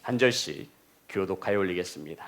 한 절씩 교독하여 올리겠습니다.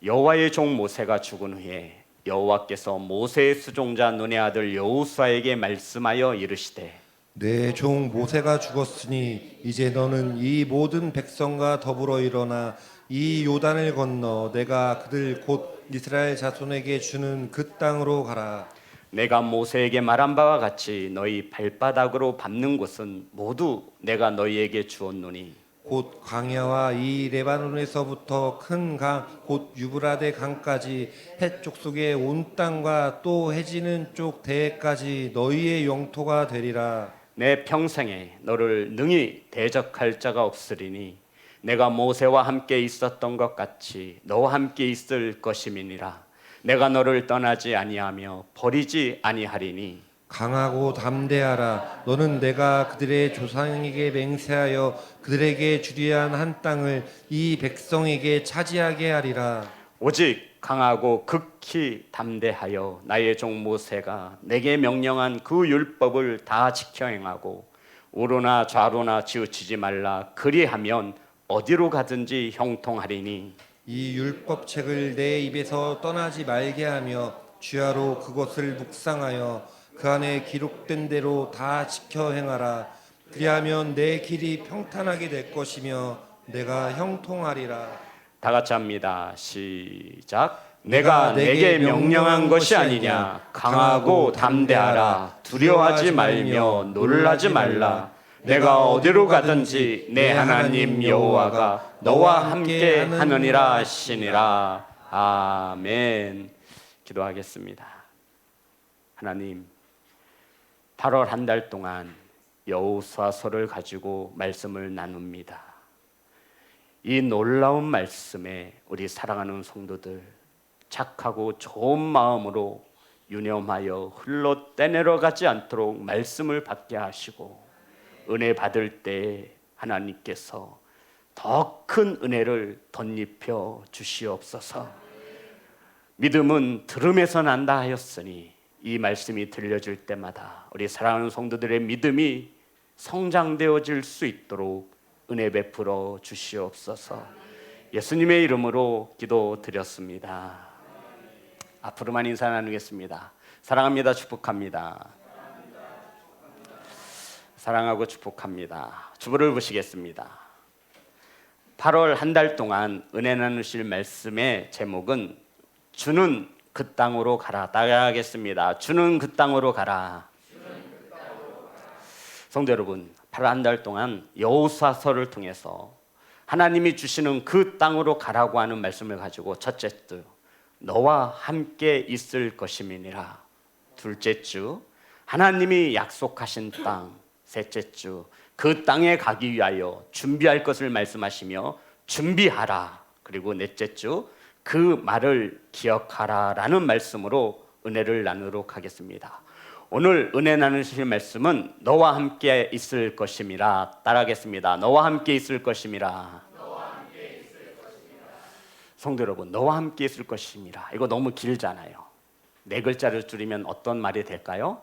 여호와의 종 모세가 죽은 후에 여호와께서 모세의 수종자 눈의 아들 여호수아에게 말씀하여 이르시되 내 종 모세가 죽었으니 이제 너는 이 모든 백성과 더불어 일어나 이 요단을 건너 내가 그들 곧 이스라엘 자손에게 주는 그 땅으로 가라. 내가 모세에게 말한 바와 같이 너희 발바닥으로 밟는 곳은 모두 내가 너희에게 주었노니 곧 광야와 이 레바논에서부터 큰 강 곧 유브라데 강까지 해쪽 속의 온 땅과 또 해지는 쪽 대해까지 너희의 영토가 되리라. 내 평생에 너를 능히 대적할 자가 없으리니 내가 모세와 함께 있었던 것 같이 너와 함께 있을 것임이니라. 내가 너를 떠나지 아니하며 버리지 아니하리니 강하고 담대하라. 너는 내가 그들의 조상에게 맹세하여 그들에게 주리한 한 땅을 이 백성에게 차지하게 하리라. 오직 강하고 극히 담대하여 나의 종 모세가 내게 명령한 그 율법을 다 지켜 행하고 우로나 좌로나 치우치지 말라. 그리하면 어디로 가든지 형통하리니 이 율법책을 내 입에서 떠나지 말게 하며 주야로 그것을 묵상하여 그 안에 기록된 대로 다 지켜 행하라. 그리하면 내 길이 평탄하게 될 것이며 내가 형통하리라. 다 같이 합니다. 시작. 내가 내게 명령한 것이 아니냐. 강하고 담대하라. 두려워하지 말며 놀라지 말라. 내가 어디로 가든지 내 하나님 여호와가 너와 함께 하느니라 하시니라. 아멘. 기도하겠습니다. 하나님, 8월 한 달 동안 여호수아서를 가지고 말씀을 나눕니다. 이 놀라운 말씀에 우리 사랑하는 성도들 착하고 좋은 마음으로 유념하여 흘러 떼내려 가지 않도록 말씀을 받게 하시고 은혜 받을 때 하나님께서 더 큰 은혜를 덧입혀 주시옵소서. 믿음은 들음에서 난다 하였으니 이 말씀이 들려질 때마다 우리 사랑하는 성도들의 믿음이 성장되어질 수 있도록 은혜 베풀어 주시옵소서. 예수님의 이름으로 기도드렸습니다. 앞으로만 인사 나누겠습니다. 사랑합니다. 축복합니다. 사랑하고 축복합니다. 주보를 보시겠습니다. 8월 한 달 동안 은혜 나누실 말씀의 제목은 주는 그 땅으로 가라. 따라하겠습니다. 주는 그 땅으로 가라. 성도 여러분, 8월 한 달 동안 여호수아서를 통해서 하나님이 주시는 그 땅으로 가라고 하는 말씀을 가지고 첫째 주 너와 함께 있을 것임이니라. 둘째 주 하나님이 약속하신 땅. 셋째 주 그 땅에 가기 위하여 준비할 것을 말씀하시며 준비하라. 그리고 넷째 주 그 말을 기억하라라는 말씀으로 은혜를 나누도록 하겠습니다. 오늘 은혜 나누실 말씀은 너와 함께 있을 것임이라. 따라하겠습니다. 너와 함께 있을 것임이라. 성도 여러분, 너와 함께 있을 것임이라. 이거 너무 길잖아요. 네 글자를 줄이면 어떤 말이 될까요?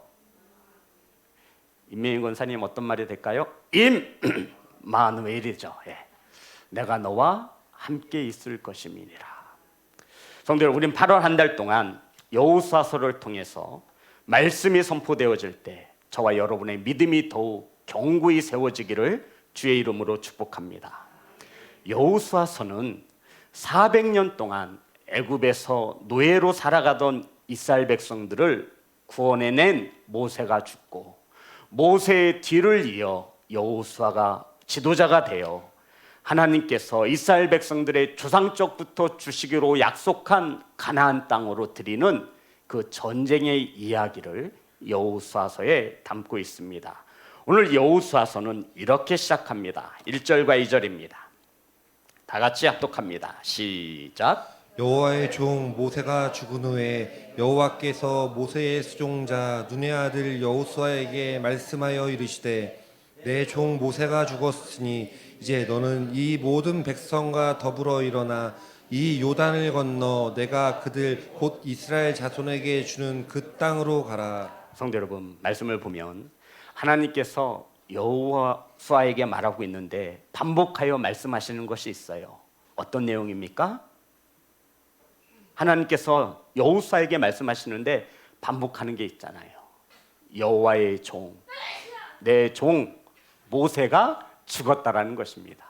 임명인 권사님 어떤 말이 될까요? 임마누엘이죠. 예. 내가 너와 함께 있을 것임이니라. 성도 여러분, 우린 8월 한 달 동안 여호수아서를 통해서 말씀이 선포되어질 때 저와 여러분의 믿음이 더욱 견고히 세워지기를 주의 이름으로 축복합니다. 여호수아서는 400년 동안 애굽에서 노예로 살아가던 이스라엘 백성들을 구원해낸 모세가 죽고 모세의 뒤를 이어 여호수아가 지도자가 되어 하나님께서 이스라엘 백성들의 조상적부터 주시기로 약속한 가나안 땅으로 드리는 그 전쟁의 이야기를 여호수아서에 담고 있습니다. 오늘 여호수아서는 이렇게 시작합니다. 1절과 2절입니다. 다 같이 합독합니다. 시작. 여호와의 종 모세가 죽은 후에 여호와께서 모세의 수종자 눈의 아들 여호수아에게 말씀하여 이르시되 내 종 모세가 죽었으니 이제 너는 이 모든 백성과 더불어 일어나 이 요단을 건너 내가 그들 곧 이스라엘 자손에게 주는 그 땅으로 가라. 성도 여러분, 말씀을 보면 하나님께서 여호수아에게 말하고 있는데 반복하여 말씀하시는 것이 있어요. 어떤 내용입니까? 하나님께서 여호수아에게 말씀하시는데 반복하는 게 있잖아요. 여호와의 종, 내 종 모세가 죽었다라는 것입니다.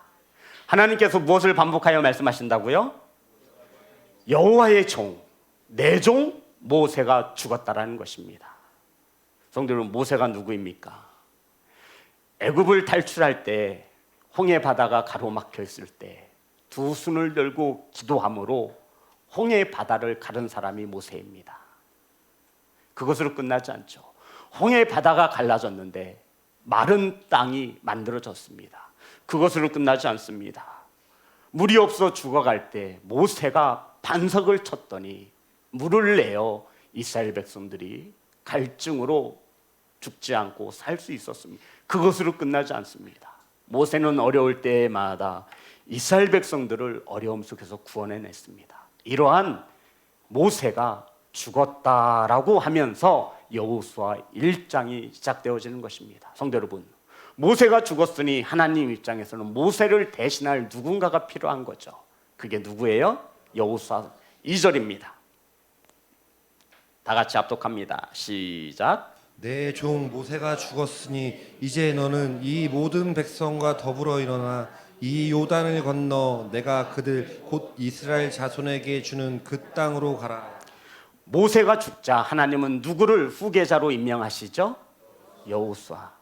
하나님께서 무엇을 반복하여 말씀하신다고요? 여호와의 종, 내 종 모세가 죽었다라는 것입니다. 성도 여러분, 모세가 누구입니까? 애굽을 탈출할 때 홍해 바다가 가로막혀 있을 때 두 손을 들고 기도함으로 홍해 바다를 가른 사람이 모세입니다. 그것으로 끝나지 않죠. 홍해 바다가 갈라졌는데 마른 땅이 만들어졌습니다. 그것으로 끝나지 않습니다. 물이 없어 죽어갈 때 모세가 반석을 쳤더니 물을 내어 이스라엘 백성들이 갈증으로 죽지 않고 살 수 있었습니다. 그것으로 끝나지 않습니다. 모세는 어려울 때마다 이스라엘 백성들을 어려움 속에서 구원해냈습니다. 이러한 모세가 죽었다라고 하면서 여호수아 1장이 시작되어지는 것입니다. 성도 여러분, 모세가 죽었으니 하나님 입장에서는 모세를 대신할 누군가가 필요한 거죠. 그게 누구예요? 여호수아 2절입니다. 다 같이 합독합니다. 시작. 내 종 모세가 죽었으니 이제 너는 이 모든 백성과 더불어 일어나 이 요단을 건너 내가 그들 곧 이스라엘 자손에게 주는 그 땅으로 가라. 모세가 죽자 하나님은 누구를 후계자로 임명하시죠? 여호수아.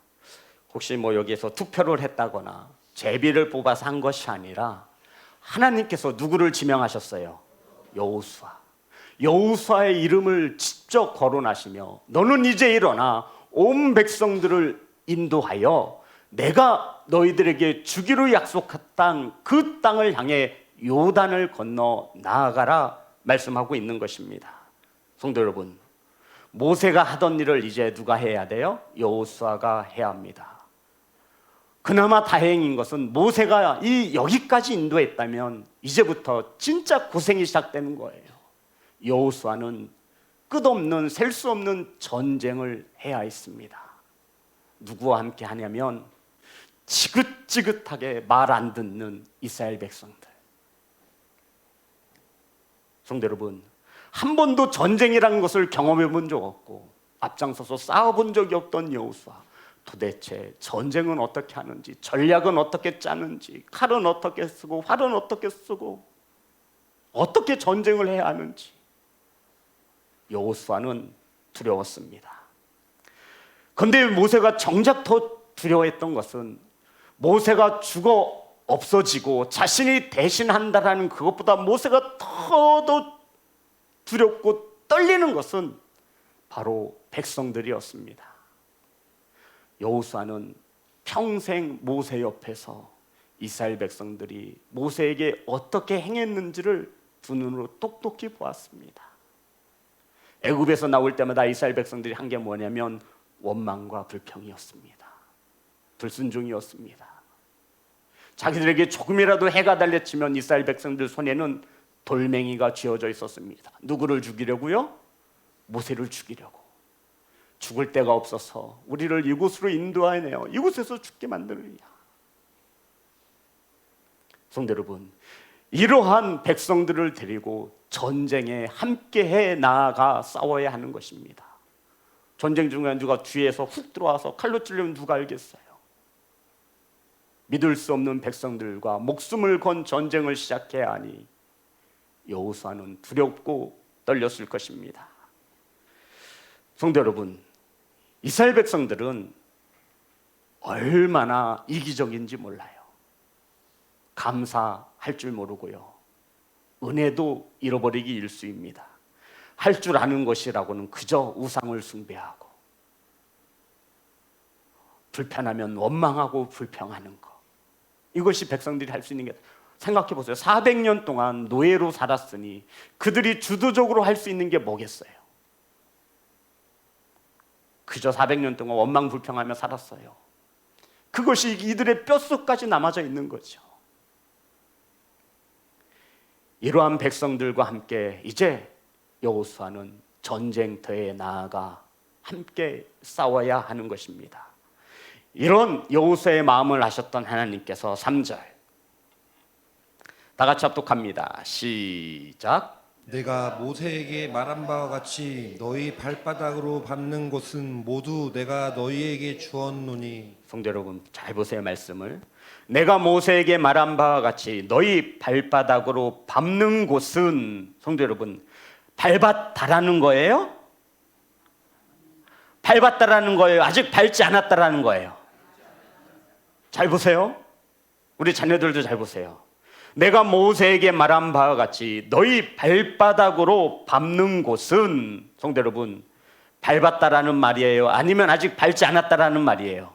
혹시 여기에서 투표를 했다거나 제비를 뽑아서 한 것이 아니라 하나님께서 누구를 지명하셨어요? 여호수아. 여호수아의 이름을 직접 거론하시며 너는 이제 일어나 온 백성들을 인도하여 내가 너희들에게 주기로 약속한 그 땅을 향해 요단을 건너 나아가라 말씀하고 있는 것입니다. 성도 여러분, 모세가 하던 일을 이제 누가 해야 돼요? 여호수아가 해야 합니다. 그나마 다행인 것은 모세가 여기까지 인도했다면 이제부터 진짜 고생이 시작되는 거예요. 여호수아는 끝없는 셀 수 없는 전쟁을 해야 했습니다. 누구와 함께 하냐면 지긋지긋하게 말 안 듣는 이스라엘 백성들. 성도 여러분, 한 번도 전쟁이라는 것을 경험해 본 적 없고 앞장서서 싸워본 적이 없던 여호수아, 도대체 전쟁은 어떻게 하는지, 전략은 어떻게 짜는지, 칼은 어떻게 쓰고 활은 어떻게 쓰고 어떻게 전쟁을 해야 하는지 여호수아는 두려웠습니다. 그런데 모세가 정작 더 두려워했던 것은 모세가 죽어 없어지고 자신이 대신한다라는 그것보다 모세가 더더 두렵고 떨리는 것은 바로 백성들이었습니다. 여호수아는 평생 모세 옆에서 이스라엘 백성들이 모세에게 어떻게 행했는지를 두 눈으로 똑똑히 보았습니다. 애굽에서 나올 때마다 이스라엘 백성들이 한 게 뭐냐면 원망과 불평이었습니다. 불순종이었습니다. 자기들에게 조금이라도 해가 달래치면 이스라엘 백성들 손에는 돌멩이가 쥐어져 있었습니다. 누구를 죽이려고요? 모세를 죽이려고. 죽을 데가 없어서 우리를 이곳으로 인도하네요. 이곳에서 죽게 만드느냐. 성도 여러분, 이러한 백성들을 데리고 전쟁에 함께해 나아가 싸워야 하는 것입니다. 전쟁 중에 누가 뒤에서 훅 들어와서 칼로 찔리면 누가 알겠어요? 믿을 수 없는 백성들과 목숨을 건 전쟁을 시작해야 하니 여호수아는 두렵고 떨렸을 것입니다. 성도 여러분, 이스라엘 백성들은 얼마나 이기적인지 몰라요. 감사할 줄 모르고요, 은혜도 잃어버리기 일쑤입니다. 할 줄 아는 것이라고는 그저 우상을 숭배하고 불편하면 원망하고 불평하는 것, 이것이 백성들이 할 수 있는 게. 생각해 보세요. 400년 동안 노예로 살았으니 그들이 주도적으로 할 수 있는 게 뭐겠어요? 그저 400년 동안 원망 불평하며 살았어요. 그것이 이들의 뼛속까지 남아져 있는 거죠. 이러한 백성들과 함께 이제 여호수아는 전쟁터에 나아가 함께 싸워야 하는 것입니다. 이런 여호수아의 마음을 아셨던 하나님께서 3절 다 같이 합독합니다. 시작. 내가 모세에게 말한 바와 같이 너희 발바닥으로 밟는 곳은 모두 내가 너희에게 주었노니. 성도 여러분 잘 보세요. 말씀을 내가 모세에게 말한 바와 같이 너희 발바닥으로 밟는 곳은, 성도 여러분, 밟았다라는 거예요? 밟았다라는 거예요? 아직 밟지 않았다라는 거예요? 잘 보세요. 우리 자녀들도 잘 보세요. 내가 모세에게 말한 바와 같이 너희 발바닥으로 밟는 곳은, 성도 여러분, 밟았다라는 말이에요? 아니면 아직 밟지 않았다라는 말이에요?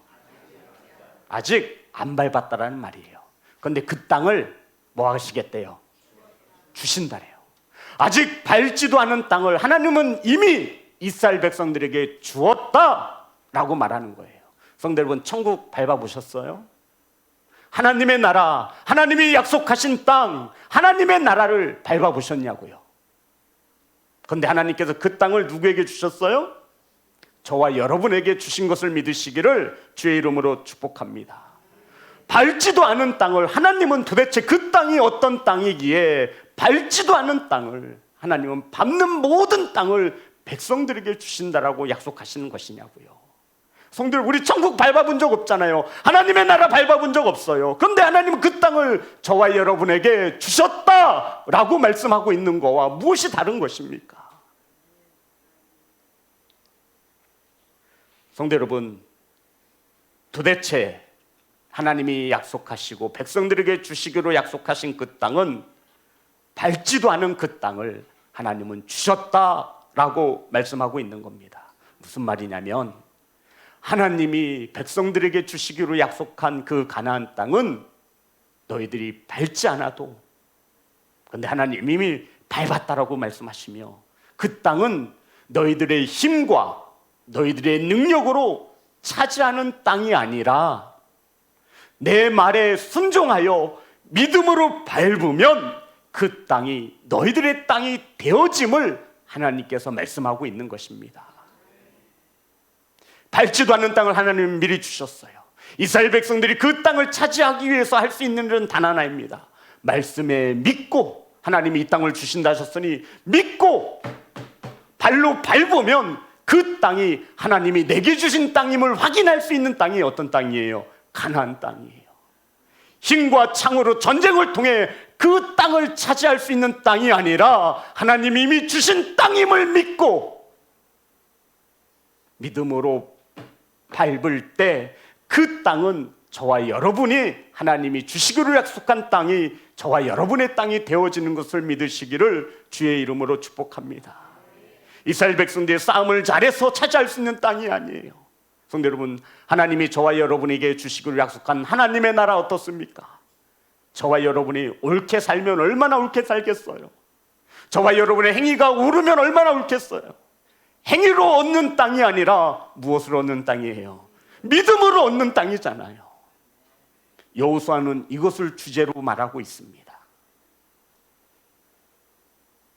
아직 안 밟았다라는 말이에요. 그런데 그 땅을 뭐 하시겠대요? 주신다래요. 아직 밟지도 않은 땅을 하나님은 이미 이스라엘 백성들에게 주었다라고 말하는 거예요. 성도 여러분, 천국 밟아보셨어요? 하나님의 나라, 하나님이 약속하신 땅, 하나님의 나라를 밟아보셨냐고요. 그런데 하나님께서 그 땅을 누구에게 주셨어요? 저와 여러분에게 주신 것을 믿으시기를 주의 이름으로 축복합니다. 밟지도 않은 땅을 하나님은 도대체 그 땅이 어떤 땅이기에 밟지도 않은 땅을 하나님은 밟는 모든 땅을 백성들에게 주신다라고 약속하시는 것이냐고요. 성들, 우리 천국 밟아본 적 없잖아요. 하나님의 나라 밟아본 적 없어요. 그런데 하나님은 그 땅을 저와 여러분에게 주셨다라고 말씀하고 있는 거와 무엇이 다른 것입니까? 성도 여러분, 도대체 하나님이 약속하시고 백성들에게 주시기로 약속하신 그 땅은 밟지도 않은 그 땅을 하나님은 주셨다라고 말씀하고 있는 겁니다. 무슨 말이냐면 하나님이 백성들에게 주시기로 약속한 그 가나안 땅은 너희들이 밟지 않아도, 그런데 하나님 이미 밟았다라고 말씀하시며 그 땅은 너희들의 힘과 너희들의 능력으로 차지하는 땅이 아니라 내 말에 순종하여 믿음으로 밟으면 그 땅이 너희들의 땅이 되어짐을 하나님께서 말씀하고 있는 것입니다. 밟지도 않는 땅을 하나님은 미리 주셨어요. 이스라엘 백성들이 그 땅을 차지하기 위해서 할 수 있는 일은 단 하나입니다. 말씀에 믿고, 하나님이 이 땅을 주신다 하셨으니 믿고 발로 밟으면 그 땅이 하나님이 내게 주신 땅임을 확인할 수 있는 땅이 어떤 땅이에요? 가나안 땅이에요. 힘과 창으로 전쟁을 통해 그 땅을 차지할 수 있는 땅이 아니라 하나님이 이미 주신 땅임을 믿고 믿음으로 밟을 때 그 땅은 저와 여러분이 하나님이 주시기로 약속한 땅이 저와 여러분의 땅이 되어지는 것을 믿으시기를 주의 이름으로 축복합니다. 이스라엘 백성들이 싸움을 잘해서 차지할 수 있는 땅이 아니에요. 성도 여러분, 하나님이 저와 여러분에게 주시기로 약속한 하나님의 나라 어떻습니까? 저와 여러분이 옳게 살면 얼마나 옳게 살겠어요? 저와 여러분의 행위가 오르면 얼마나 옳겠어요? 행위로 얻는 땅이 아니라 무엇으로 얻는 땅이에요? 믿음으로 얻는 땅이잖아요. 여호수아는 이것을 주제로 말하고 있습니다.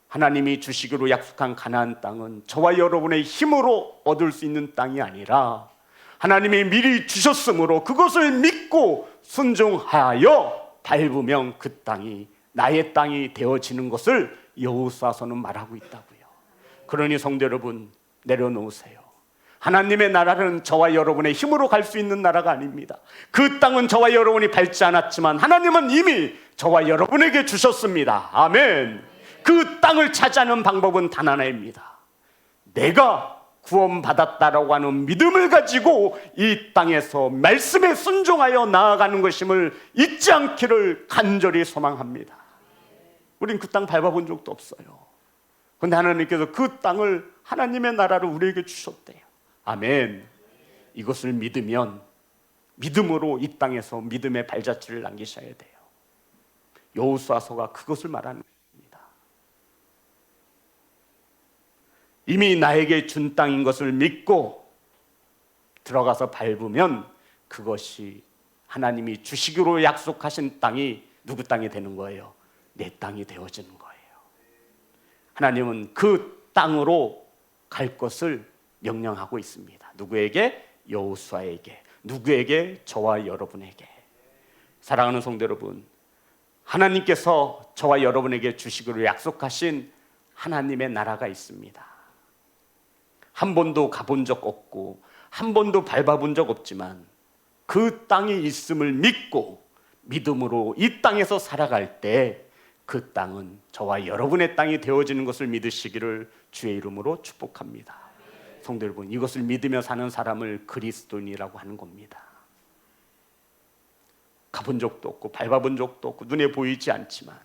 하나님이 주시기로 약속한 가나안 땅은 저와 여러분의 힘으로 얻을 수 있는 땅이 아니라 하나님이 미리 주셨으므로 그것을 믿고 순종하여 밟으면 그 땅이 나의 땅이 되어지는 것을 여호수아서는 말하고 있다고요. 그러니 성도 여러분, 내려놓으세요. 하나님의 나라는 저와 여러분의 힘으로 갈 수 있는 나라가 아닙니다. 그 땅은 저와 여러분이 밟지 않았지만 하나님은 이미 저와 여러분에게 주셨습니다. 아멘. 그 땅을 차지하는 방법은 단 하나입니다. 내가 구원받았다라고 하는 믿음을 가지고 이 땅에서 말씀에 순종하여 나아가는 것임을 잊지 않기를 간절히 소망합니다. 우린 그 땅 밟아본 적도 없어요. 그런데 하나님께서 그 땅을 하나님의 나라를 우리에게 주셨대요. 아멘. 이것을 믿으면 믿음으로 이 땅에서 믿음의 발자취를 남기셔야 돼요. 여호수아서가 그것을 말하는 것입니다. 이미 나에게 준 땅인 것을 믿고 들어가서 밟으면 그것이 하나님이 주시기로 약속하신 땅이 누구 땅이 되는 거예요? 내 땅이 되어지는 거예요. 하나님은 그 땅으로 갈 것을 명령하고 있습니다. 누구에게? 여호수아에게. 누구에게? 저와 여러분에게. 사랑하는 성도 여러분, 하나님께서 저와 여러분에게 주시기로 약속하신 하나님의 나라가 있습니다. 한 번도 가본 적 없고 한 번도 밟아본 적 없지만 그 땅이 있음을 믿고 믿음으로 이 땅에서 살아갈 때 그 땅은 저와 여러분의 땅이 되어지는 것을 믿으시기를 주의 이름으로 축복합니다. 성도 여러분, 이것을 믿으며 사는 사람을 그리스도인이라고 하는 겁니다. 가본 적도 없고 밟아본 적도 없고 눈에 보이지 않지만,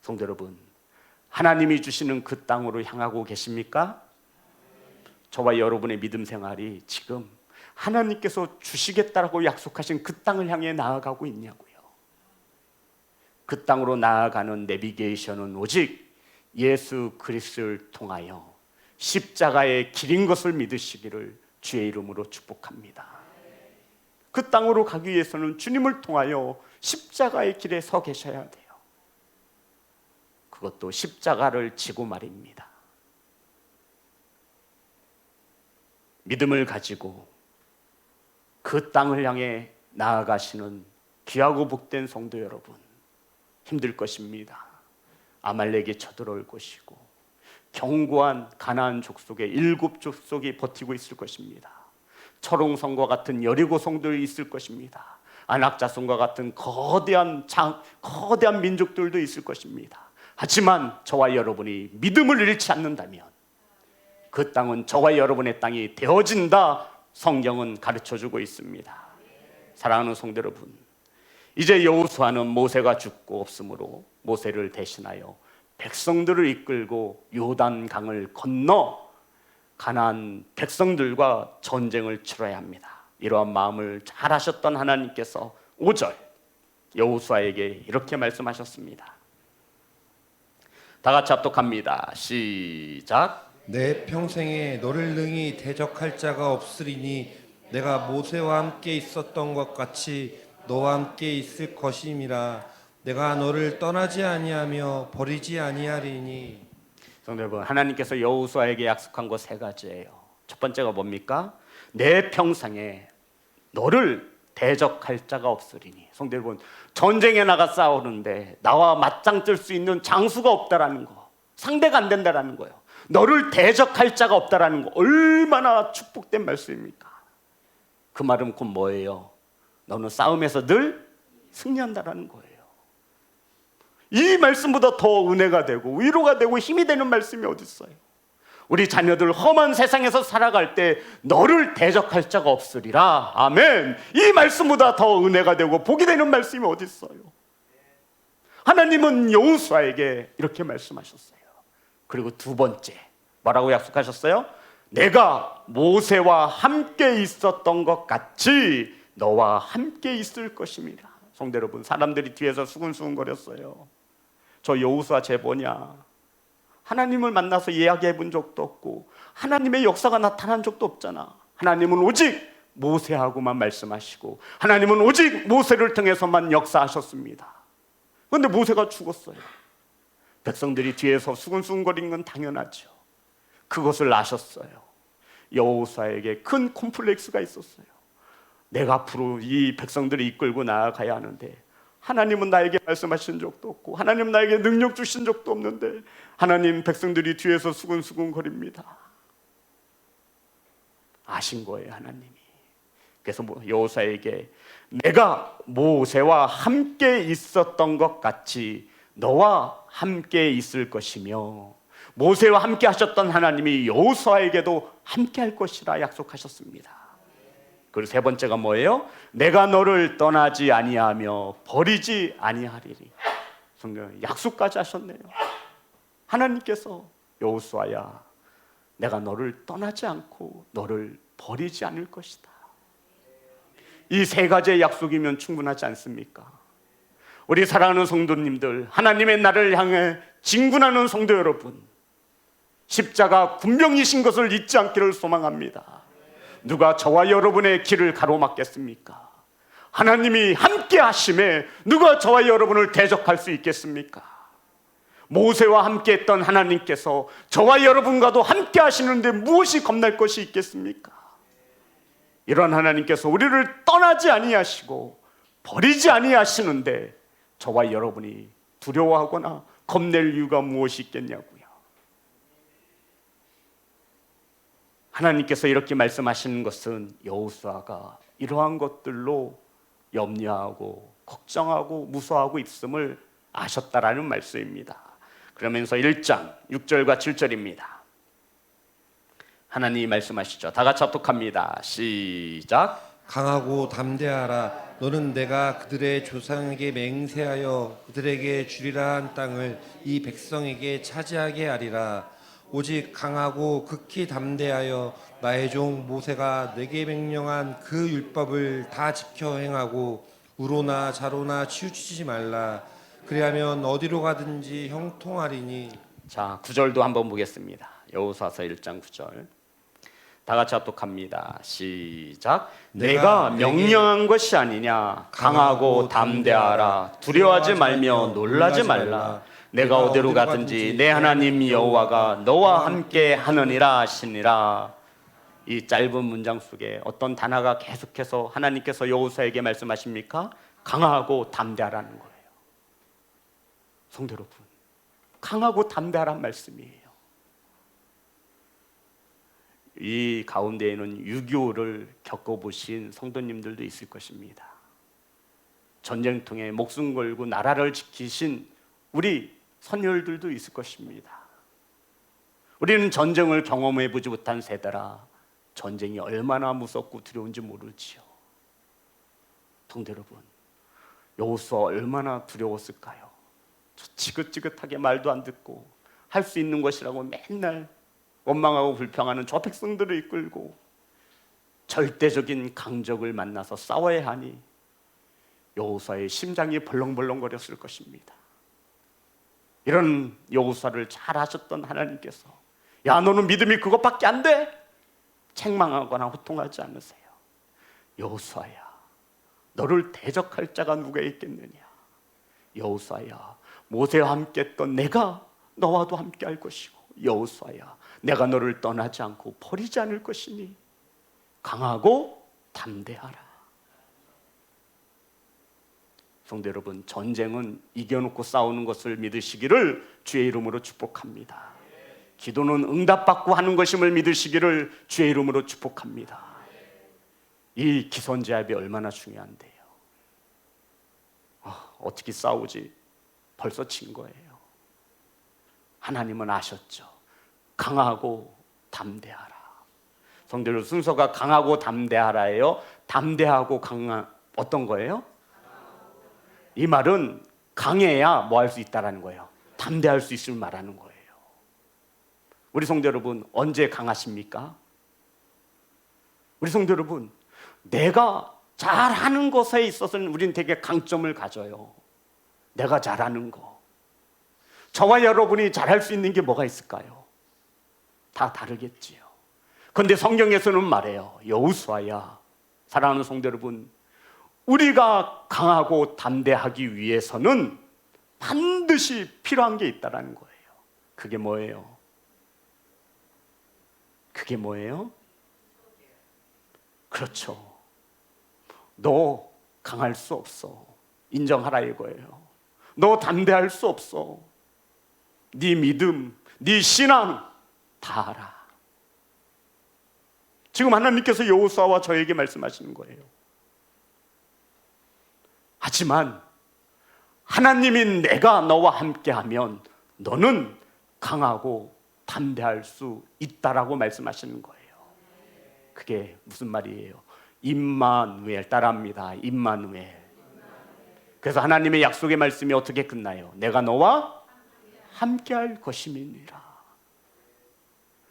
성도 여러분, 하나님이 주시는 그 땅으로 향하고 계십니까? 저와 여러분의 믿음 생활이 지금 하나님께서 주시겠다라고 약속하신 그 땅을 향해 나아가고 있냐고요. 그 땅으로 나아가는 내비게이션은 오직 예수 그리스도를 통하여 십자가의 길인 것을 믿으시기를 주의 이름으로 축복합니다. 그 땅으로 가기 위해서는 주님을 통하여 십자가의 길에 서 계셔야 돼요. 그것도 십자가를 지고 말입니다. 믿음을 가지고 그 땅을 향해 나아가시는 귀하고 복된 성도 여러분, 힘들 것입니다. 아말렉이 쳐들어올 것이고 견고한 가나안 족속의 7 족속이 버티고 있을 것입니다. 철옹성과 같은 여리고 성들이 있을 것입니다. 안악자손과 같은 거대한 민족들도 있을 것입니다. 하지만 저와 여러분이 믿음을 잃지 않는다면 그 땅은 저와 여러분의 땅이 되어진다. 성경은 가르쳐주고 있습니다. 사랑하는 성도 여러분, 이제 여호수아는 모세가 죽고 없으므로 모세를 대신하여 백성들을 이끌고 요단강을 건너 가나안 백성들과 전쟁을 치러야 합니다. 이러한 마음을 잘 하셨던 하나님께서 5절 여호수아에게 이렇게 말씀하셨습니다. 다 같이 합독합니다. 시작. 내 평생에 너를 능히 대적할 자가 없으리니 내가 모세와 함께 있었던 것 같이 너와 함께 있을 것임이라. 내가 너를 떠나지 아니하며 버리지 아니하리니. 성도 여러분, 하나님께서 여호수아에게 약속한 것 3가지예요. 첫 번째가 뭡니까? 내 평생에 너를 대적할 자가 없으리니. 성도 여러분, 전쟁에 나가 싸우는데 나와 맞짱 뜰 수 있는 장수가 없다라는 거, 상대가 안 된다라는 거예요. 너를 대적할 자가 없다라는 거, 얼마나 축복된 말씀입니까? 그 말은 곧 뭐예요? 너는 싸움에서 늘 승리한다라는 거예요. 이 말씀보다 더 은혜가 되고 위로가 되고 힘이 되는 말씀이 어디 있어요? 우리 자녀들 험한 세상에서 살아갈 때 너를 대적할 자가 없으리라. 아멘. 이 말씀보다 더 은혜가 되고 복이 되는 말씀이 어디 있어요? 하나님은 여호수아에게 이렇게 말씀하셨어요. 그리고 2번째 뭐라고 약속하셨어요? 내가 모세와 함께 있었던 것 같이 너와 함께 있을 것입니다. 성도 여러분, 사람들이 뒤에서 수근수근거렸어요. 저 여호수아 제보냐? 하나님을 만나서 이야기해 본 적도 없고 하나님의 역사가 나타난 적도 없잖아. 하나님은 오직 모세하고만 말씀하시고 하나님은 오직 모세를 통해서만 역사하셨습니다. 그런데 모세가 죽었어요. 백성들이 뒤에서 수근수근거리는 건 당연하죠. 그것을 아셨어요. 여호수아에게 큰 콤플렉스가 있었어요. 내가 앞으로 이 백성들을 이끌고 나아가야 하는데 하나님은 나에게 말씀하신 적도 없고 하나님은 나에게 능력 주신 적도 없는데 하나님, 백성들이 뒤에서 수근수근거립니다. 아신 거예요, 하나님이. 그래서 여호수아에게 내가 모세와 함께 있었던 것 같이 너와 함께 있을 것이며 모세와 함께 하셨던 하나님이 여호수아에게도 함께 할 것이라 약속하셨습니다. 그리고 3번째가 뭐예요? 내가 너를 떠나지 아니하며 버리지 아니하리리. 약속까지 하셨네요. 하나님께서 여호수아야, 내가 너를 떠나지 않고 너를 버리지 않을 것이다. 이 3가지의 약속이면 충분하지 않습니까? 우리 사랑하는 성도님들, 하나님의 나라를 향해 진군하는 성도 여러분, 십자가 군병이신 것을 잊지 않기를 소망합니다. 누가 저와 여러분의 길을 가로막겠습니까? 하나님이 함께 하심에 누가 저와 여러분을 대적할 수 있겠습니까? 모세와 함께 했던 하나님께서 저와 여러분과도 함께 하시는데 무엇이 겁날 것이 있겠습니까? 이런 하나님께서 우리를 떠나지 아니하시고 버리지 아니하시는데 저와 여러분이 두려워하거나 겁낼 이유가 무엇이 있겠냐고요. 하나님께서 이렇게 말씀하시는 것은 여호수아가 이러한 것들로 염려하고 걱정하고 무서워하고 있음을 아셨다라는 말씀입니다. 그러면서 1장 6절과 7절입니다. 하나님이 말씀하시죠. 다 같이 합독합니다. 시작. 강하고 담대하라. 너는 내가 그들의 조상에게 맹세하여 그들에게 주리라 한 땅을 이 백성에게 차지하게 하리라. 오직 강하고 극히 담대하여 나의 종 모세가 내게 명령한 그 율법을 다 지켜 행하고 우로나 좌로나 치우치지 말라. 그리하면 어디로 가든지 형통하리니. 자, 9절도 한번 보겠습니다. 여호수아서 1장 9절. 다 같이 합독합니다. 시작. 내가 명령한 것이 아니냐. 강하고 담대하라. 두려워하지 말며 놀라지 말라. 내가 어디로 가든지 내 하나님 여호와가 너와 함께 하느니라 하시니라. 이 짧은 문장 속에 어떤 단어가 계속해서 하나님께서 여호수아에게 말씀하십니까? 강하고 담대하라는 거예요. 성도 여러분, 강하고 담대하란 말씀이에요. 이 가운데에는 6.25를 겪어보신 성도님들도 있을 것입니다. 전쟁통에 목숨 걸고 나라를 지키신 우리 선열들도 있을 것입니다. 우리는 전쟁을 경험해보지 못한 세대라 전쟁이 얼마나 무섭고 두려운지 모르지요. 성도 여러분, 여호수아 얼마나 두려웠을까요? 저 지긋지긋하게 말도 안 듣고 할 수 있는 것이라고 맨날 원망하고 불평하는 저 백성들을 이끌고 절대적인 강적을 만나서 싸워야 하니 여호수아의 심장이 벌렁벌렁거렸을 것입니다. 이런 여호수아를 잘 아셨던 하나님께서 야, 너는 믿음이 그것밖에 안 돼? 책망하거나 호통하지 않으세요. 여호수아야, 너를 대적할 자가 누가 있겠느냐. 여호수아야, 모세와 함께 했던 내가 너와도 함께 할 것이고, 여호수아야, 내가 너를 떠나지 않고 버리지 않을 것이니 강하고 담대하라. 성도 여러분, 전쟁은 이겨놓고 싸우는 것을 믿으시기를 주의 이름으로 축복합니다. 기도는 응답받고 하는 것임을 믿으시기를 주의 이름으로 축복합니다. 이 기선제압이 얼마나 중요한데요. 어떻게 싸우지? 벌써 진 거예요. 하나님은 아셨죠. 강하고 담대하라. 성도들, 순서가 강하고 담대하라예요. 담대하고 강한 어떤 거예요? 이 말은 강해야 뭐 할 수 있다라는 거예요. 담대할 수 있을 말하는 거예요. 우리 성도 여러분, 언제 강하십니까? 우리 성도 여러분, 내가 잘하는 것에 있어서는 우리는 되게 강점을 가져요. 내가 잘하는 거. 저와 여러분이 잘할 수 있는 게 뭐가 있을까요? 다 다르겠지요. 그런데 성경에서는 말해요. 여호수아야, 사랑하는 성도 여러분, 우리가 강하고 담대하기 위해서는 반드시 필요한 게 있다는 거예요. 그게 뭐예요? 그게 뭐예요? 그렇죠. 너 강할 수 없어. 인정하라 이거예요. 너 담대할 수 없어. 네 믿음, 네 신앙 다 알아. 지금 하나님께서 여호수아와 저에게 말씀하시는 거예요. 하지만 하나님인 내가 너와 함께하면 너는 강하고 담대할 수 있다라고 말씀하시는 거예요. 그게 무슨 말이에요? 임마누엘, 따라합니다. 임마누엘. 그래서 하나님의 약속의 말씀이 어떻게 끝나요? 내가 너와 함께할 것임이니라.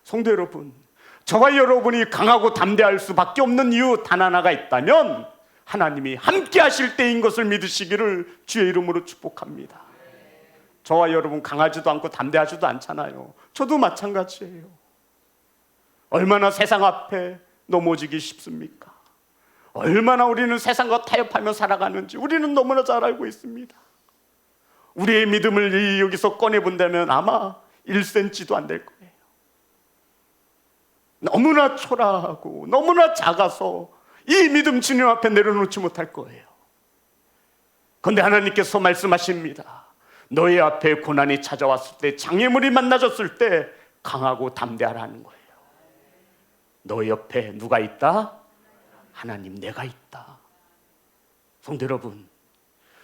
성도 여러분, 저와 여러분이 강하고 담대할 수밖에 없는 이유 단 하나가 있다면 하나님이 함께 하실 때인 것을 믿으시기를 주의 이름으로 축복합니다. 저와 여러분 강하지도 않고 담대하지도 않잖아요. 저도 마찬가지예요. 얼마나 세상 앞에 넘어지기 쉽습니까? 얼마나 우리는 세상과 타협하며 살아가는지 우리는 너무나 잘 알고 있습니다. 우리의 믿음을 여기서 꺼내본다면 아마 1cm도 안 될 거예요. 너무나 초라하고 너무나 작아서 이 믿음 주님 앞에 내려놓지 못할 거예요. 그런데 하나님께서 말씀하십니다. 너희 앞에 고난이 찾아왔을 때, 장애물이 만나졌을 때 강하고 담대하라는 거예요. 너희 옆에 누가 있다? 하나님, 내가 있다. 성도 여러분,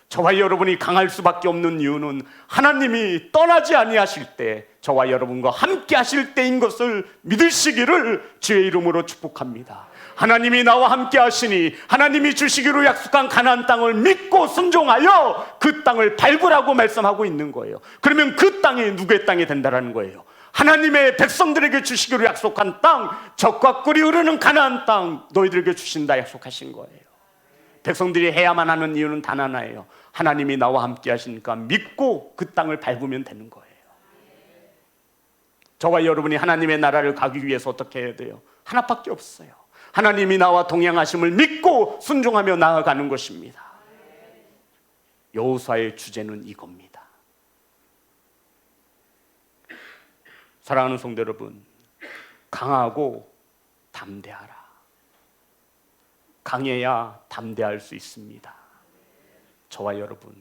저와 여러분이 강할 수밖에 없는 이유는 하나님이 떠나지 아니하실 때 저와 여러분과 함께 하실 때인 것을 믿으시기를 주의 이름으로 축복합니다. 하나님이 나와 함께 하시니 하나님이 주시기로 약속한 가나안 땅을 믿고 순종하여 그 땅을 밟으라고 말씀하고 있는 거예요. 그러면 그 땅이 누구의 땅이 된다는 거예요? 하나님의 백성들에게 주시기로 약속한 땅, 젖과 꿀이 흐르는 가나안 땅 너희들에게 주신다 약속하신 거예요. 백성들이 해야만 하는 이유는 단 하나예요. 하나님이 나와 함께 하시니까 믿고 그 땅을 밟으면 되는 거예요. 저와 여러분이 하나님의 나라를 가기 위해서 어떻게 해야 돼요? 하나밖에 없어요. 하나님이 나와 동행하심을 믿고 순종하며 나아가는 것입니다. 여호수아의 주제는 이겁니다. 사랑하는 성도 여러분, 강하고 담대하라. 강해야 담대할 수 있습니다. 저와 여러분,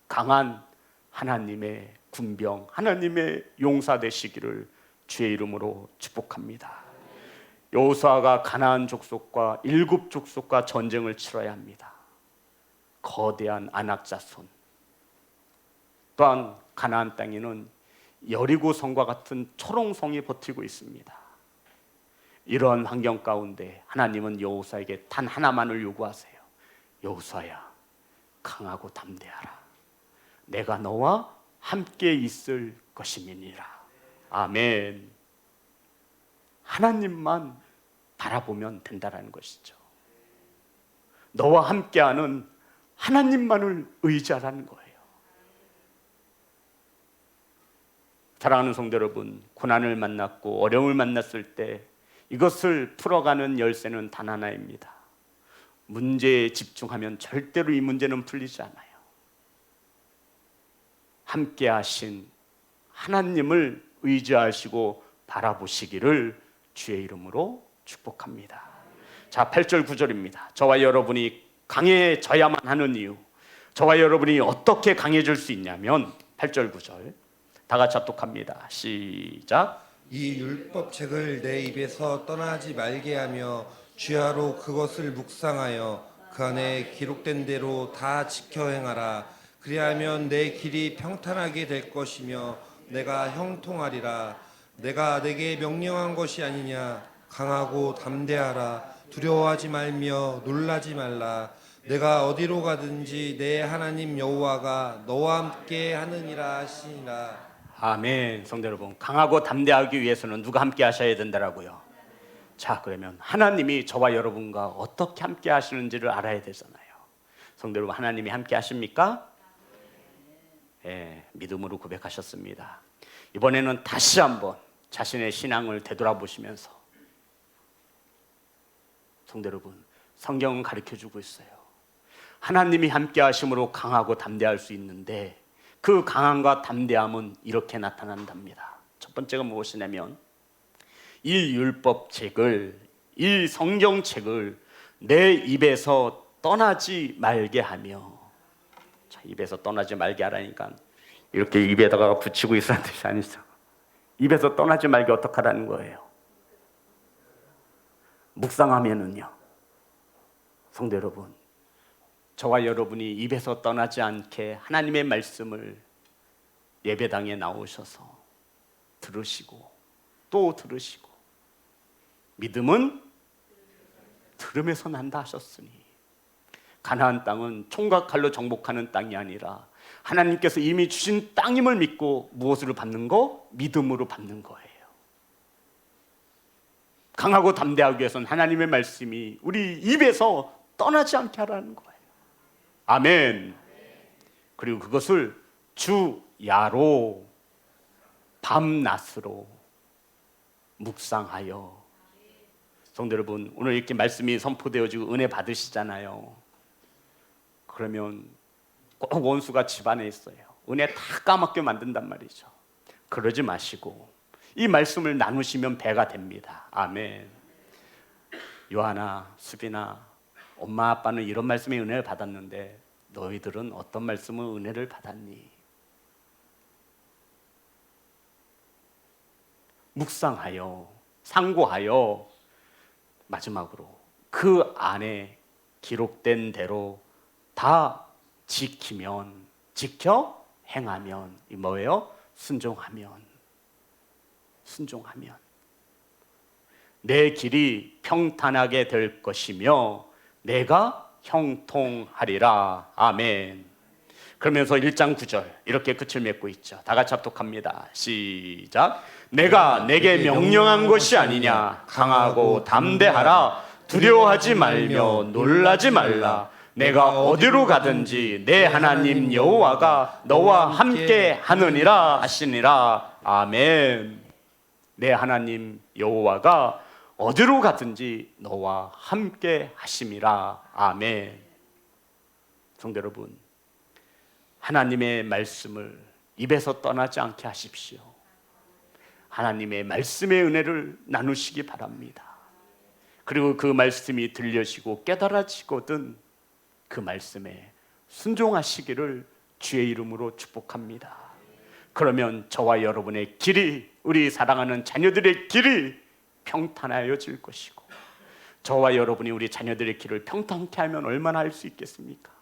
강한 하나님의 군병, 하나님의 용사 되시기를 주의 이름으로 축복합니다. 여호수아가 가나안 족속과 7 족속과 전쟁을 치러야 합니다. 거대한 아낙 자손, 또한 가나안 땅에는 여리고 성과 같은 초롱성이 버티고 있습니다. 이러한 환경 가운데 하나님은 여호수아에게 단 하나만을 요구하세요. 여호수아야, 강하고 담대하라. 내가 너와 함께 있을 것임이니라. 아멘. 하나님만 바라보면 된다는 것이죠. 너와 함께하는 하나님만을 의지하라는 거예요. 사랑하는 성도 여러분, 고난을 만났고 어려움을 만났을 때 이것을 풀어가는 열쇠는 단 하나입니다. 문제에 집중하면 절대로 이 문제는 풀리지 않아요. 함께 하신 하나님을 의지하시고 바라보시기를 주의 이름으로 축복합니다. 자, 8절 9절입니다. 저와 여러분이 강해져야만 하는 이유, 저와 여러분이 어떻게 강해질 수 있냐면 8절 9절 다 같이 합독합니다. 시작. 이 율법책을 내 입에서 떠나지 말게 하며 주야로 그것을 묵상하여 그 안에 기록된 대로 다 지켜 행하라. 그리하면 내 길이 평탄하게 될 것이며 내가 형통하리라. 내가 내게 명령한 것이 아니냐. 강하고 담대하라. 두려워하지 말며 놀라지 말라. 내가 어디로 가든지 내 하나님 여호와가 너와 함께 하느니라 하시니라. 아멘. 성도 여러분, 강하고 담대하기 위해서는 누가 함께 하셔야 된다라고요? 자, 그러면 하나님이 저와 여러분과 어떻게 함께 하시는지를 알아야 되잖아요. 성도 여러분, 하나님이 함께 하십니까? 예, 믿음으로 고백하셨습니다. 이번에는 다시 한번 자신의 신앙을 되돌아보시면서, 성도 여러분, 성경은 가르쳐주고 있어요. 하나님이 함께 하심으로 강하고 담대할 수 있는데 그 강함과 담대함은 이렇게 나타난답니다. 첫 번째가 무엇이냐면 이 율법책을, 이 성경책을 내 입에서 떠나지 말게 하며, 자, 입에서 떠나지 말게 하라니까 이렇게 입에다가 붙이고 있었는 뜻이 아니죠. 입에서 떠나지 말게 어떡하라는 거예요? 묵상하면은요, 성도 여러분, 저와 여러분이 입에서 떠나지 않게 하나님의 말씀을 예배당에 나오셔서 들으시고 또 들으시고, 믿음은 들음에서 난다 하셨으니 가나안 땅은 총과 칼로 정복하는 땅이 아니라 하나님께서 이미 주신 땅임을 믿고 무엇으로 받는 거? 믿음으로 받는 거예요. 강하고 담대하기 위해서는 하나님의 말씀이 우리 입에서 떠나지 않게 하라는 거예요. 아멘. 그리고 그것을 주야로 밤낮으로 묵상하여. 성도 여러분, 오늘 이렇게 말씀이 선포되어지고 은혜 받으시잖아요. 그러면 꼭 원수가 집안에 있어요. 은혜 다 까먹게 만든단 말이죠. 그러지 마시고 이 말씀을 나누시면 배가 됩니다. 아멘. 요한아, 수빈아, 엄마 아빠는 이런 말씀의 은혜를 받았는데 너희들은 어떤 말씀의 은혜를 받았니? 묵상하여 상고하여 마지막으로 그 안에 기록된 대로 다 지켜 행하면 이 뭐예요? 순종하면 내 길이 평탄하게 될 것이며 내가 형통하리라. 아멘. 그러면서 1장 9절 이렇게 끝을 맺고 있죠. 다 같이 합독합니다. 시작. 내가 내게 명령한 것이 아니냐. 강하고 담대하라. 두려워하지 말며 놀라지 말라. 내가 어디로 가든지 내 하나님 여호와가 너와 함께 하느니라 하시니라. 아멘. 내 하나님 여호와가 어디로 가든지 너와 함께 하심이라. 아멘. 성도 여러분, 하나님의 말씀을 입에서 떠나지 않게 하십시오. 하나님의 말씀의 은혜를 나누시기 바랍니다. 그리고 그 말씀이 들려지고 깨달아지거든 그 말씀에 순종하시기를 주의 이름으로 축복합니다. 그러면 저와 여러분의 길이, 우리 사랑하는 자녀들의 길이 평탄하여질 것이고, 저와 여러분이 우리 자녀들의 길을 평탄케 하면 얼마나 할 수 있겠습니까?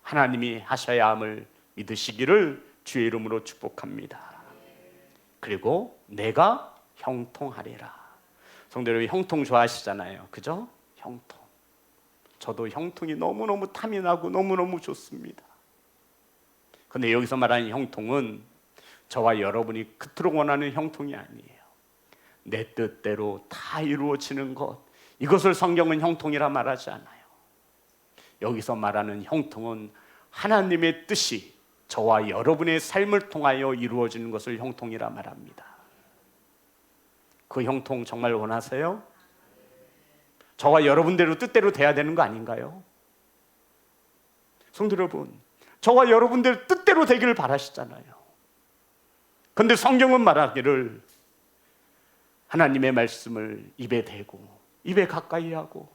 하나님이 하셔야 함을 믿으시기를 주의 이름으로 축복합니다. 그리고 내가 형통하리라. 성도 여러분, 형통 좋아하시잖아요, 그죠? 형통. 저도 형통이 너무너무 탐이 나고 너무너무 좋습니다. 그런데 여기서 말하는 형통은 저와 여러분이 그토록 원하는 형통이 아니에요. 내 뜻대로 다 이루어지는 것, 이것을 성경은 형통이라 말하지 않아요. 여기서 말하는 형통은 하나님의 뜻이 저와 여러분의 삶을 통하여 이루어지는 것을 형통이라 말합니다. 그 형통 정말 원하세요? 저와 여러분대로 뜻대로 돼야 되는 거 아닌가요? 성도 여러분, 저와 여러분들 뜻대로 되기를 바라시잖아요. 그런데 성경은 말하기를 하나님의 말씀을 입에 대고 입에 가까이 하고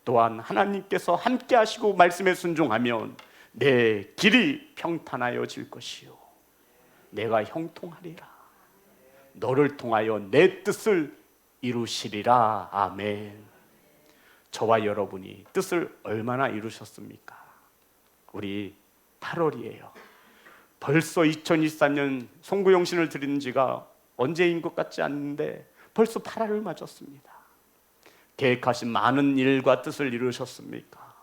또한 하나님께서 함께 하시고 말씀에 순종하면 내 길이 평탄하여질 것이요 내가 형통하리라. 너를 통하여 내 뜻을 이루시리라. 아멘. 저와 여러분이 뜻을 얼마나 이루셨습니까? 우리 8월이에요. 벌써 2023년 송구영신을 드리는 지가 언제인 것 같지 않는데 벌써 8월을 맞았습니다. 계획하신 많은 일과 뜻을 이루셨습니까?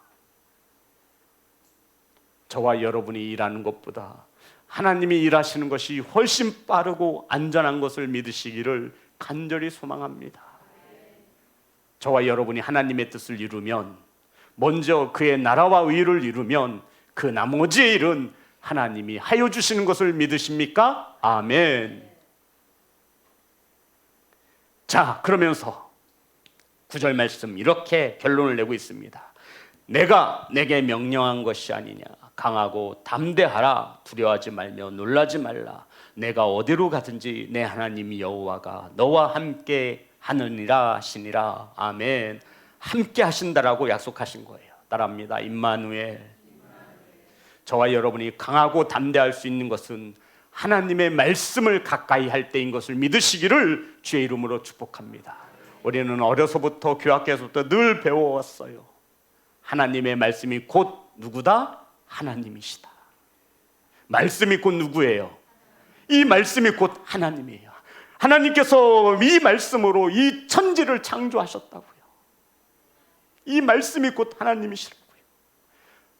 저와 여러분이 일하는 것보다 하나님이 일하시는 것이 훨씬 빠르고 안전한 것을 믿으시기를 간절히 소망합니다. 저와 여러분이 하나님의 뜻을 이루면, 먼저 그의 나라와 의를 이루면 그 나머지 일은 하나님이 하여 주시는 것을 믿으십니까? 아멘. 자, 그러면서 9절 말씀 이렇게 결론을 내고 있습니다. 내가 내게 명령한 것이 아니냐. 강하고 담대하라. 두려워하지 말며 놀라지 말라. 내가 어디로 가든지 내 하나님 여호와가 너와 함께 하느니라 하시니라. 아멘. 함께 하신다라고 약속하신 거예요. 따라합니다. 임마누엘. 저와 여러분이 강하고 담대할 수 있는 것은 하나님의 말씀을 가까이 할 때인 것을 믿으시기를 주의 이름으로 축복합니다. 우리는 어려서부터 교학에서부터 늘 배워왔어요. 하나님의 말씀이 곧 누구다? 하나님이시다. 말씀이 곧 누구예요? 이 말씀이 곧 하나님이에요. 하나님께서 이 말씀으로 이 천지를 창조하셨다고요. 이 말씀이 곧 하나님이시라고요.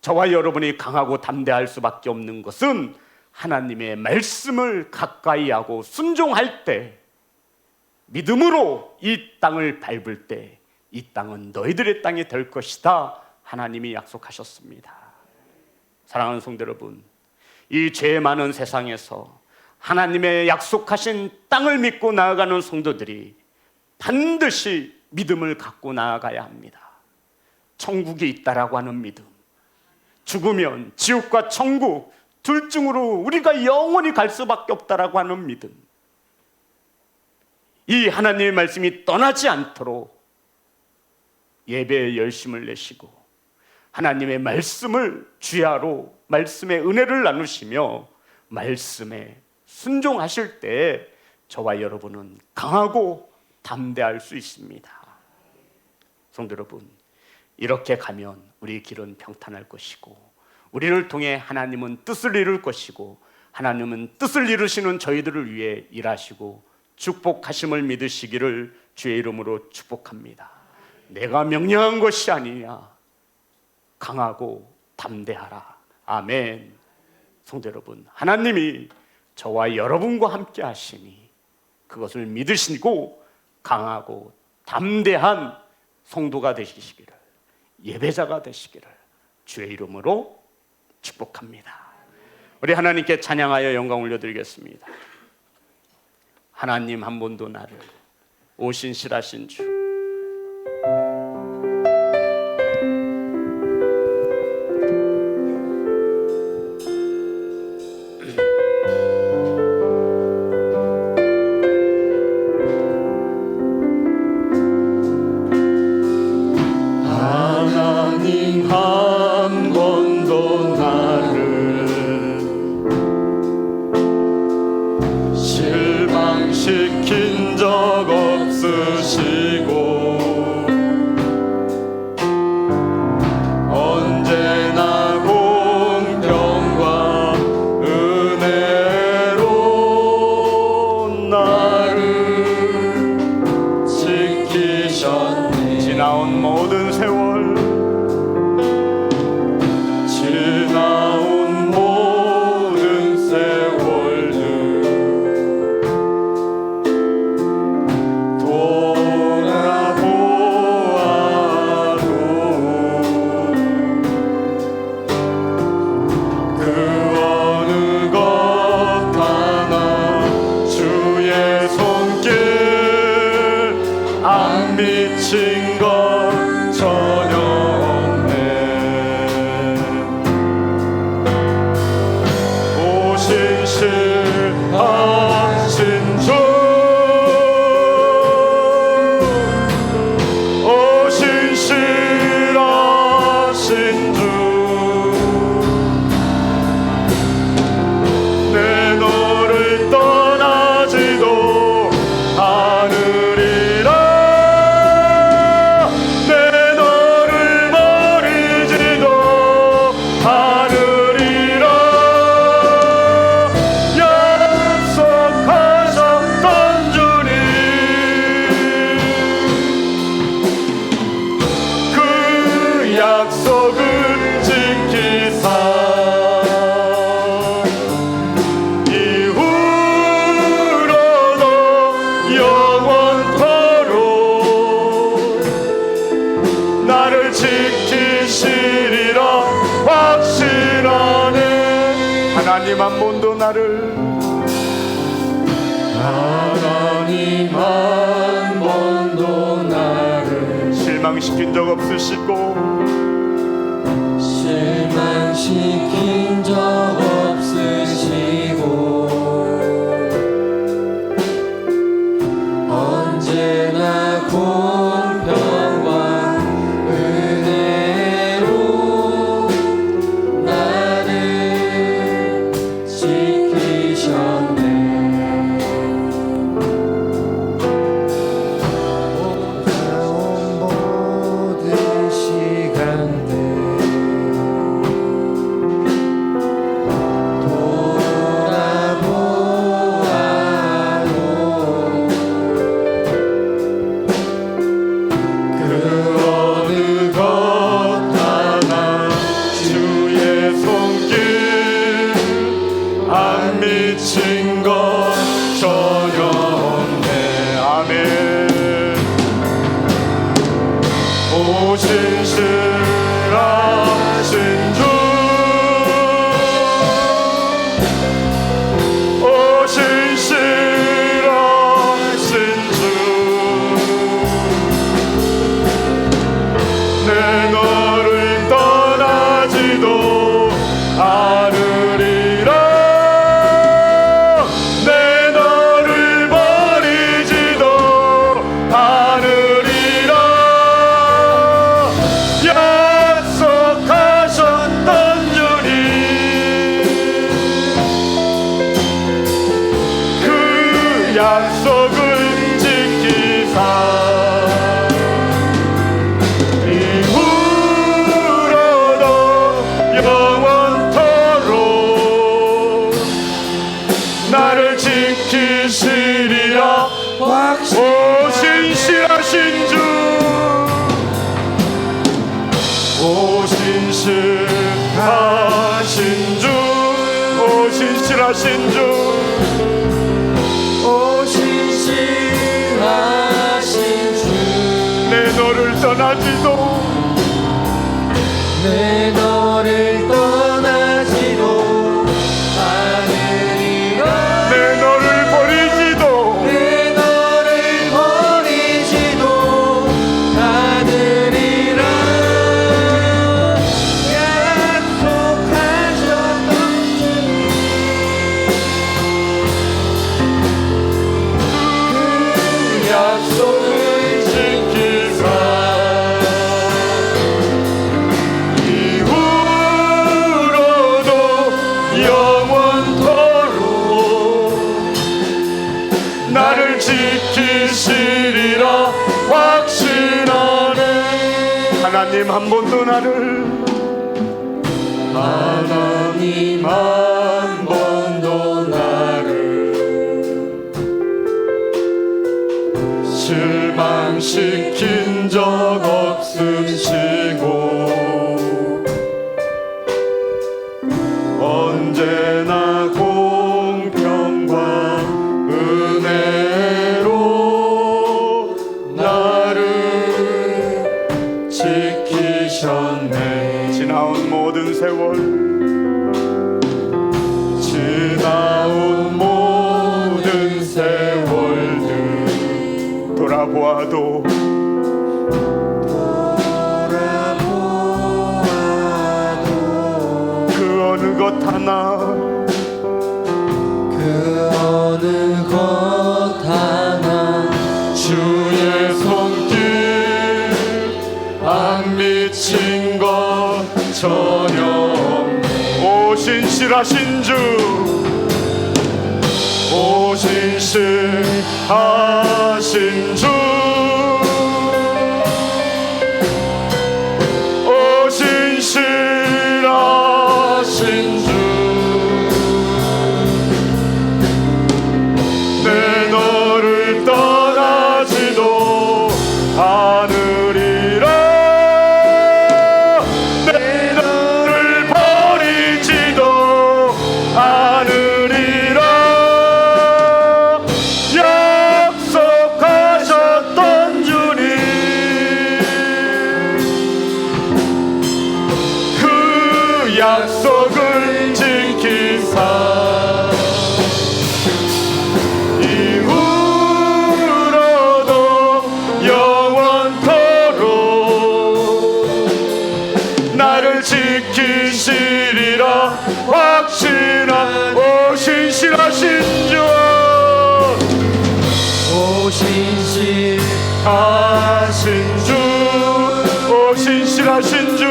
저와 여러분이 강하고 담대할 수밖에 없는 것은 하나님의 말씀을 가까이 하고 순종할 때, 믿음으로 이 땅을 밟을 때 이 땅은 너희들의 땅이 될 것이다. 하나님이 약속하셨습니다. 사랑하는 성도 여러분, 이 죄 많은 세상에서 하나님의 약속하신 땅을 믿고 나아가는 성도들이 반드시 믿음을 갖고 나아가야 합니다. 천국이 있다라고 하는 믿음, 죽으면 지옥과 천국 둘 중으로 우리가 영원히 갈 수밖에 없다라고 하는 믿음, 이 하나님의 말씀이 떠나지 않도록 예배에 열심을 내시고 하나님의 말씀을 주야로 말씀의 은혜를 나누시며 말씀에 순종하실 때 저와 여러분은 강하고 담대할 수 있습니다. 성도 여러분, 이렇게 가면 우리의 길은 평탄할 것이고 우리를 통해 하나님은 뜻을 이룰 것이고 하나님은 뜻을 이루시는 저희들을 위해 일하시고 축복하심을 믿으시기를 주의 이름으로 축복합니다. 내가 명령한 것이 아니냐, 강하고 담대하라. 아멘. 성도 여러분, 하나님이 저와 여러분과 함께 하시니 그것을 믿으시고 강하고 담대한 성도가 되시기를, 예배자가 되시기를 주의 이름으로 축복합니다. 우리 하나님께 찬양하여 영광 올려드리겠습니다. 하나님 한 번도 나를 오신실하신 주, 하나님 한 번도 나를 실망시킨 적 없으시고 언제나 공평과 은혜로 나를 지키셨네. 지나온 모든 세월, 지나온 모든 세월들 돌아보아도 그 어느 것 하나 주의 손길 안 미친 것 전혀 없네. 오신실하신 주, 오신실하신 주, 내 너를 떠나지도 않으리라. 내 너를 버리지도 않으리라. 약속하셨던 주님, 그 약속을 지키사 이후로도 영원토록 나를 지키시리라 확신하네. 하나님 한 번도 나를, 하나님 한 번도 나를 실망시킨 적 없으시고 실망시킨 적 없으시고 언제나 공평과 은혜로 나를 지키셨네. 모든 시간들 미친 것 전혀 없네. 아멘. 오신실하신 주, 오신실하신 주, 내 너를 떠나지도 않으리라. 신실하신 주, 오 신실하신 주, 오 신실하신 주, 내 너를 떠나지도, 내 너를 떠나지도 않으리라. 내 너를 버리지도, 내 너를 버리지도 않으리라. 약속하셨던 주님, 그 약속을 지키사 이후로도 영원토록 나를 지키시리라 확신하네. 하나님 한 번도 나를, 하나님 한 번도 나를 실망시킨 적 없으시고 언제나 공평과 은혜로 나를 지키셨네. 지나온 모든 세월, 지나온 모든 세월들 돌아보아도 그 어느 것 하나, 그 어느 것 하나 주의 손길 안 미친 것 전혀 없네. 오 신실하신 주, 오 신실하신 주, 오 신실하신 주, 내 너를 떠나지도 않으리라. 내 너를 버리지도 않으리라. 약속하셨던 주님, 그 약속을 지키사 이후로도 영원토록 나를 지키시리라 확신한 오 신실하신 주, 오 신실하신 주, 오 신실하신 주,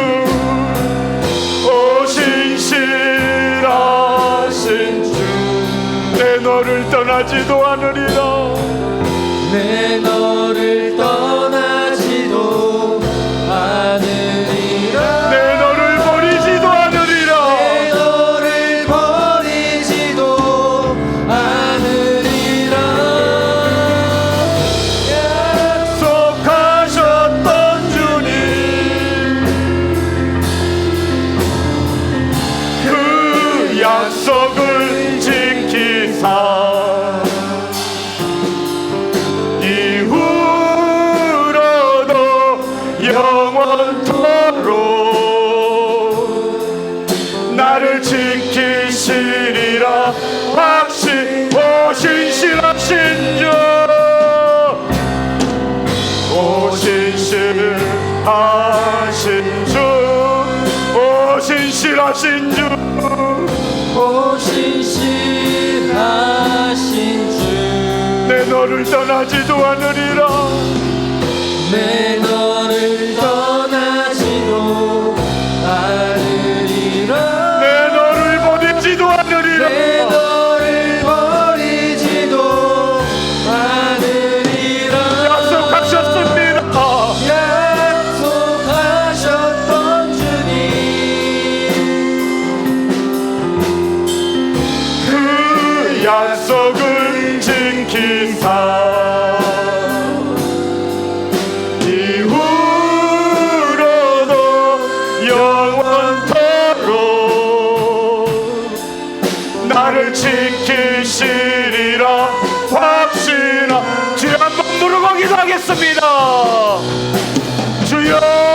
오 신실하신 주, 내 너를 떠나지도 않으리라. 내 너를 떠나지도 않으리라. 내 너를 버리지도 않으리라. 내 너를 버리지도 않으리라. 약속하셨던 주님, 그 약속을 지키사 이후로도 영원토록 나를 지키시리라 확신. 오 신실하신 주, 오 신실하신 주, 오 신실하신 주, 오 신실하신 주, 내 너를 떠나지도 않으리라. 내 너를 떠나지도 않으리라. 내 너를 버리지도 않으리라. 내 너를 버리지도 않으리라. 약속하셨습니다. 약속하셨던 주님, 그 약속을 지키사 이후로도 영원토록 나를 지키시리라 확신하. 주여 한번 부르고 기도하겠습니다. 주여